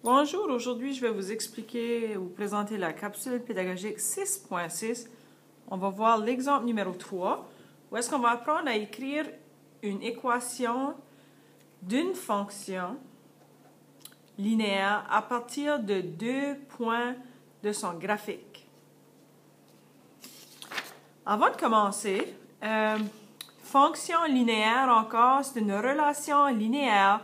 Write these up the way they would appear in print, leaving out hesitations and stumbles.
Bonjour, aujourd'hui je vais vous expliquer ou présenter la capsule pédagogique 6.6. On va voir l'exemple numéro 3, où est-ce qu'on va apprendre à écrire une équation d'une fonction linéaire à partir de 2 points de son graphique. Avant de commencer, fonction linéaire encore, c'est une relation linéaire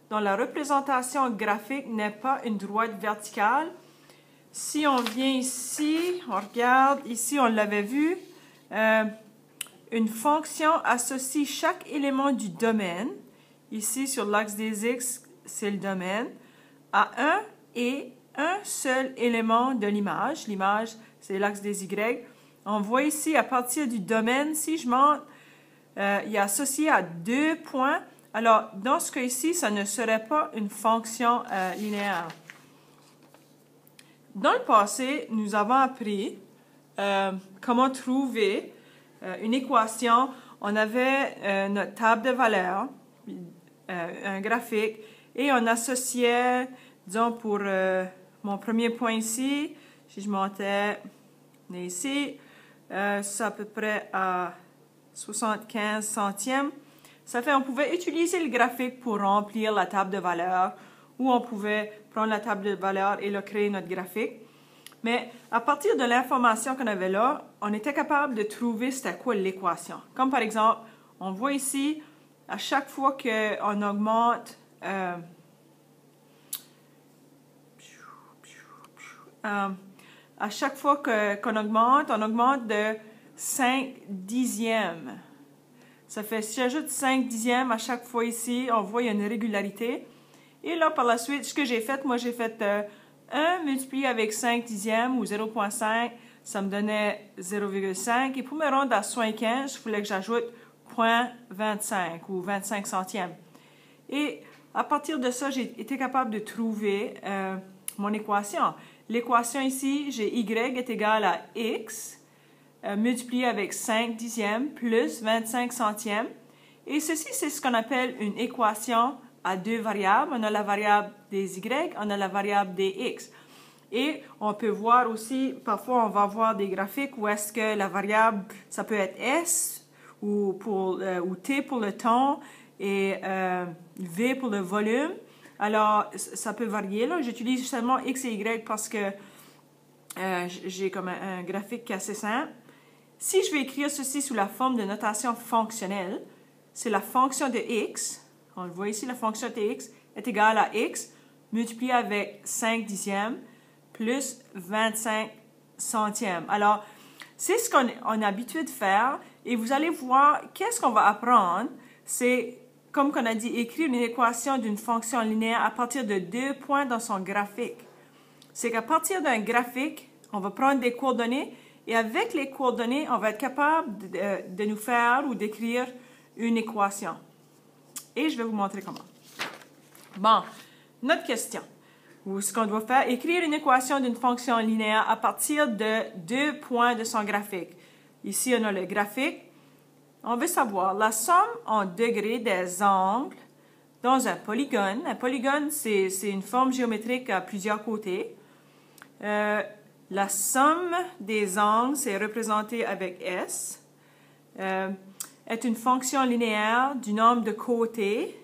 dont la représentation graphique n'est pas une droite verticale. Si on vient ici, on regarde, ici on l'avait vu, une fonction associe chaque élément du domaine, ici sur l'axe des X, c'est le domaine, à un et un seul élément de l'image. L'image, c'est l'axe des Y. On voit ici, à partir du domaine, si je monte, il est associé à 2 points. Alors, dans ce cas-ci, ça ne serait pas une fonction linéaire. Dans le passé, nous avons appris comment trouver une équation. On avait notre table de valeurs, un graphique, et on associait, disons, pour mon premier point ici, si je montais ici, c'est à peu près à 75 centièmes. Ça fait qu'on pouvait utiliser le graphique pour remplir la table de valeurs ou on pouvait prendre la table de valeurs et là, créer notre graphique. Mais à partir de l'information qu'on avait là, on était capable de trouver c'était quoi l'équation. Comme par exemple, on voit ici, à chaque fois qu'on augmente à chaque fois qu'on augmente, on augmente de 5 dixièmes. Ça fait, si j'ajoute 5 dixièmes à chaque fois ici, on voit qu'il y a une régularité. Et là, par la suite, ce que j'ai fait, moi, j'ai fait 1 multiplié avec 5 dixièmes ou 0,5, ça me donnait 0,5. Et pour me rendre à 75, il fallait que j'ajoute 0,25 ou 25 centièmes. Et à partir de ça, j'ai été capable de trouver mon équation. L'équation ici, j'ai y est égal à x multiplié avec 5 dixièmes plus 25 centièmes. Et ceci, c'est ce qu'on appelle une équation à deux variables. On a la variable des y, on a la variable des x. Et on peut voir aussi, parfois on va voir des graphiques où est-ce que la variable, ça peut être s ou t pour le temps et v pour le volume. Alors, ça peut varier. J'utilise seulement x et y parce que j'ai comme un graphique qui est assez simple. Si je vais écrire ceci sous la forme de notation fonctionnelle, c'est la fonction de x, on le voit ici, la fonction de x est égale à x multiplié avec 5 dixièmes plus 25 centièmes. Alors, c'est ce qu'on est habitué de faire et vous allez voir qu'est-ce qu'on va apprendre. C'est, comme on a dit, écrire une équation d'une fonction linéaire à partir de 2 points dans son graphique. C'est qu'à partir d'un graphique, on va prendre des coordonnées et avec les coordonnées, on va être capable de nous faire ou d'écrire une équation. Et je vais vous montrer comment. Bon, notre question. Ou ce qu'on doit faire, écrire une équation d'une fonction linéaire à partir de 2 points de son graphique. Ici, on a le graphique. On veut savoir la somme en degrés des angles dans un polygone. Un polygone, c'est une forme géométrique à plusieurs côtés. La somme des angles, c'est représenté avec S, est une fonction linéaire du nombre de côtés.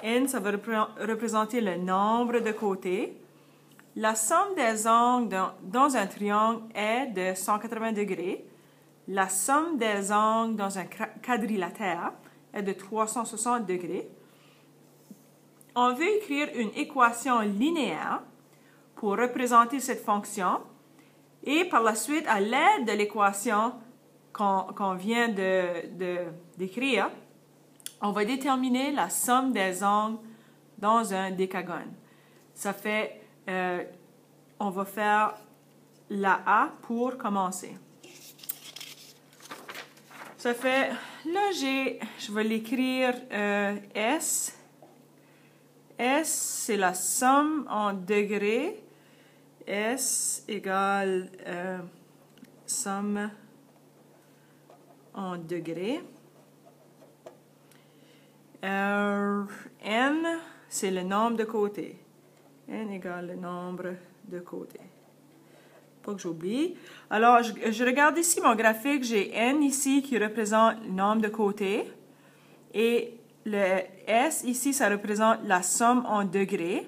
N, ça va représenter le nombre de côtés. La somme des angles dans un triangle est de 180 degrés. La somme des angles dans un quadrilatère est de 360 degrés. On veut écrire une équation linéaire pour représenter cette fonction. Et par la suite, à l'aide de l'équation qu'on vient d'écrire, on va déterminer la somme des angles dans un décagone. Ça fait, on va faire la A pour commencer. Ça fait, là, je vais l'écrire S. S, c'est la somme en degrés. S égale somme en degrés. N, c'est le nombre de côtés. n égale le nombre de côtés. Pas que j'oublie. Alors, je regarde ici mon graphique. J'ai n ici qui représente le nombre de côtés. Et le S ici, ça représente la somme en degrés.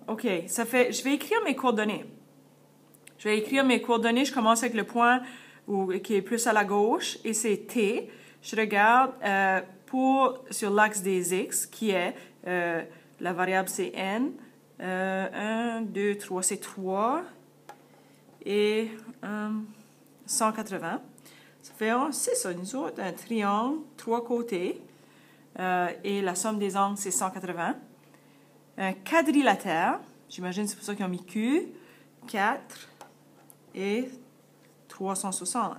OK, ça fait... Je vais écrire mes coordonnées. Je vais écrire mes coordonnées. Je commence avec le point qui est plus à la gauche. Et c'est T. Je regarde sur l'axe des X, qui est... la variable, c'est N. 1, 2, 3, c'est 3. Et 180. Ça fait, c'est ça, nous autres, un triangle, 3 côtés. Et la somme des angles, c'est 180. Un quadrilatère, j'imagine c'est pour ça qu'ils ont mis Q. 4 et 360.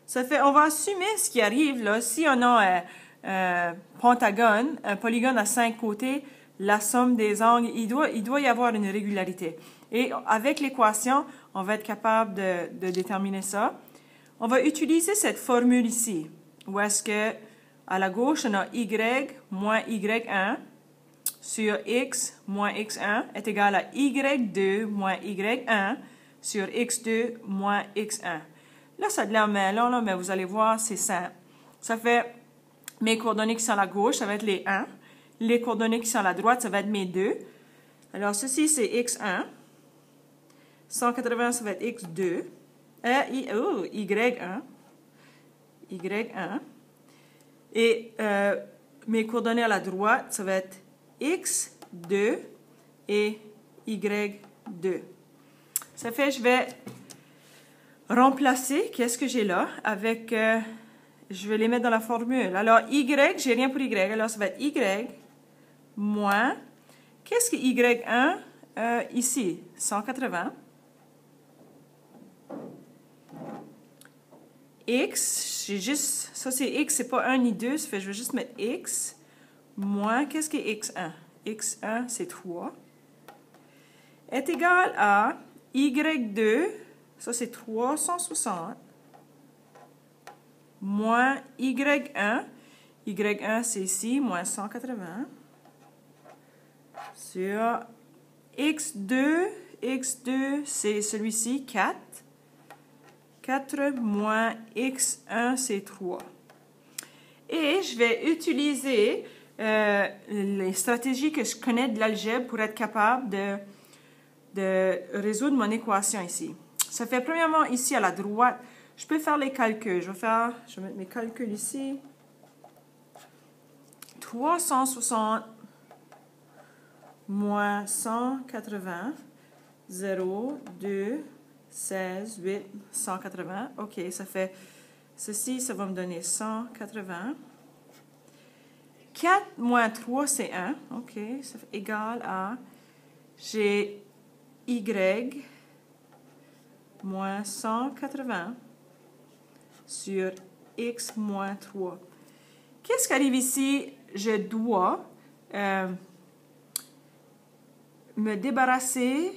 Ça fait, on va assumer ce qui arrive là. Si on a un pentagone, un polygone à 5 côtés, la somme des angles, il doit y avoir une régularité. Et avec l'équation, on va être capable de déterminer ça. On va utiliser cette formule ici, où est-ce que à la gauche, on a y moins y1 sur x moins x1 est égal à y2 moins y1 sur x2 moins x1. Là, ça a de l'air mêlant, là, mais vous allez voir, c'est simple. Ça fait mes coordonnées qui sont à la gauche, ça va être les 1. Les coordonnées qui sont à la droite, ça va être mes 2. Alors, ceci, c'est x1. 180, ça va être x2. y1. y1. Et mes coordonnées à la droite, ça va être x2 et y2. Ça fait, je vais remplacer, qu'est-ce que j'ai là, avec, je vais les mettre dans la formule. Alors, y, j'ai rien pour y, alors ça va être y moins, qu'est-ce que y1 ici? 180. X, j'ai juste, ça c'est X, c'est pas 1 ni 2, ça fait je vais juste mettre X, moins, qu'est-ce que X1? X1, c'est 3, est égal à Y2, ça c'est 360, moins Y1, Y1 c'est ici, moins 180, sur X2, X2 c'est celui-ci, 4, 4 moins x1, c'est 3. Et je vais utiliser les stratégies que je connais de l'algèbre pour être capable de résoudre mon équation ici. Ça fait premièrement ici à la droite, je peux faire les calculs. Je vais mettre mes calculs ici. 360 moins 180, 0, 2, 16, 8, 180. OK, ça fait ceci, ça va me donner 180. 4 moins 3, c'est 1. OK, ça fait égal à, j'ai Y moins 180 sur X moins 3. Qu'est-ce qui arrive ici? Je dois me débarrasser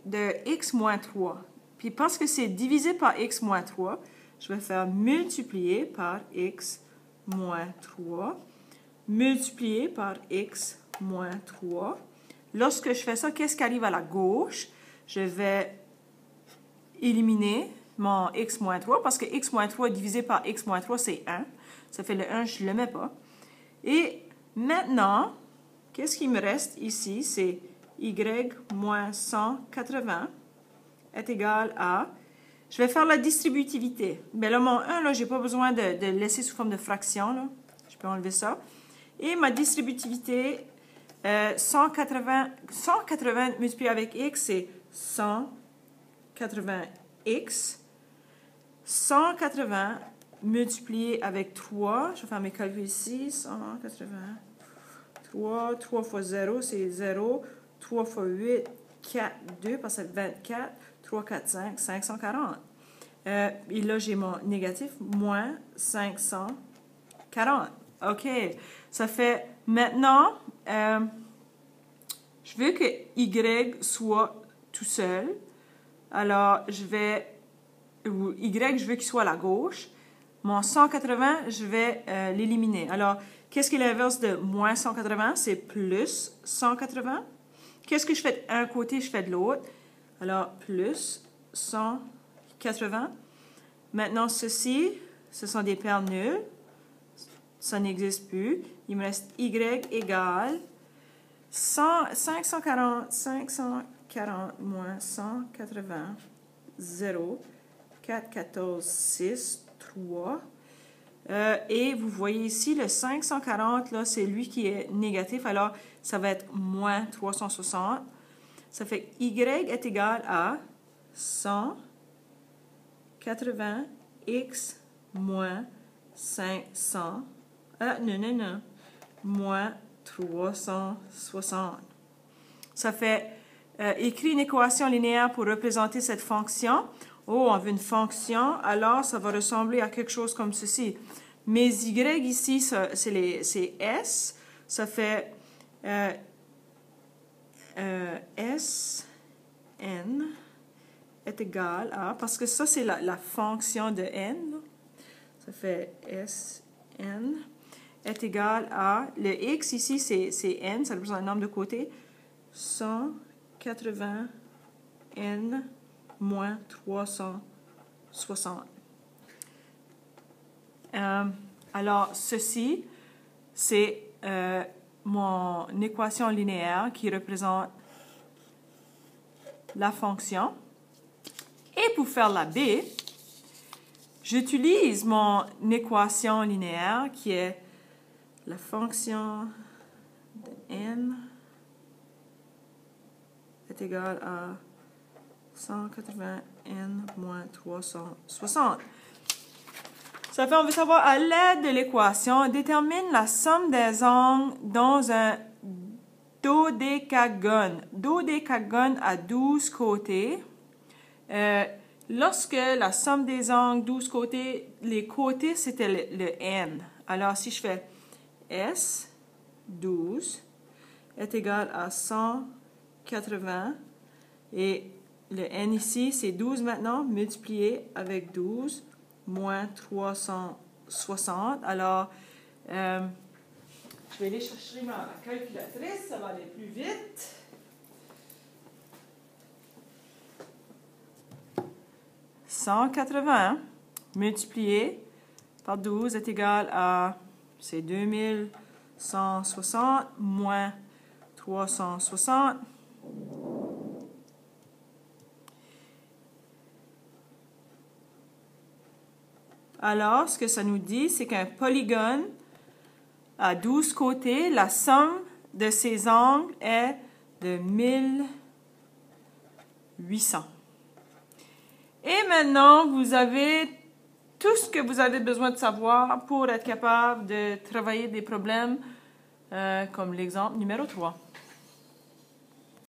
de X moins 3. Puis parce que c'est divisé par x moins 3, je vais faire multiplier par x moins 3, multiplier par x moins 3. Lorsque je fais ça, qu'est-ce qui arrive à la gauche? Je vais éliminer mon x moins 3 parce que x moins 3 divisé par x moins 3, c'est 1. Ça fait le 1, je ne le mets pas. Et maintenant, qu'est-ce qui me reste ici? C'est y moins 180. Est égal à, je vais faire la distributivité. Mais là, mon 1, là, je n'ai pas besoin de le laisser sous forme de fraction. Là. Je peux enlever ça. Et ma distributivité, 180 multiplié avec x, c'est 180x. 180 multiplié avec 3, je vais faire mes calculs ici, 180, 3 fois 0, c'est 0, 3 fois 8, 4, 2, parce que c'est 24, 3, 4, 5, 540. Et là, j'ai mon négatif, moins 540. OK. Ça fait, maintenant, je veux que Y soit tout seul. Alors, Y, je veux qu'il soit à la gauche. Mon 180, je vais l'éliminer. Alors, qu'est-ce qui est l'inverse de moins 180? C'est plus 180. Qu'est-ce que je fais d'un côté, je fais de l'autre? Alors, plus 180. Maintenant, ceci, ce sont des paires nulles. Ça n'existe plus. Il me reste y égale 540 moins 180, 0, 4, 14, 6, 3. Et vous voyez ici, le 540, là, c'est lui qui est négatif. Alors, ça va être moins 360. Ça fait que y est égal à 180x moins 500. Non. Moins 360. Ça fait écrire une équation linéaire pour représenter cette fonction. Oh, on veut une fonction, alors ça va ressembler à quelque chose comme ceci. Mes y ici, c'est S. Ça fait S, N est égal à, parce que ça c'est la fonction de N. Ça fait S, N est égal à, le X ici c'est N, ça représente un nombre de côté, 180 N moins 360. Alors, ceci, c'est mon équation linéaire qui représente la fonction. Et pour faire la B, j'utilise mon équation linéaire qui est la fonction de N est égale à 180 N moins 360. Ça fait, on veut savoir, à l'aide de l'équation, détermine la somme des angles dans un dodécagone. Dodécagone a 12 côtés. Lorsque la somme des angles, 12 côtés, les côtés, c'était le N. Alors, si je fais S, 12, est égal à 180, et le N ici, c'est 12 maintenant, multiplié avec 12, moins 360. Alors, je vais aller chercher ma calculatrice, ça va aller plus vite. « 180 multiplié par 12 est égal à, c'est 2160 moins 360. Alors, ce que ça nous dit, c'est qu'un polygone à 12 côtés, la somme de ses angles est de 1800. Et maintenant, vous avez tout ce que vous avez besoin de savoir pour être capable de travailler des problèmes comme l'exemple numéro 3.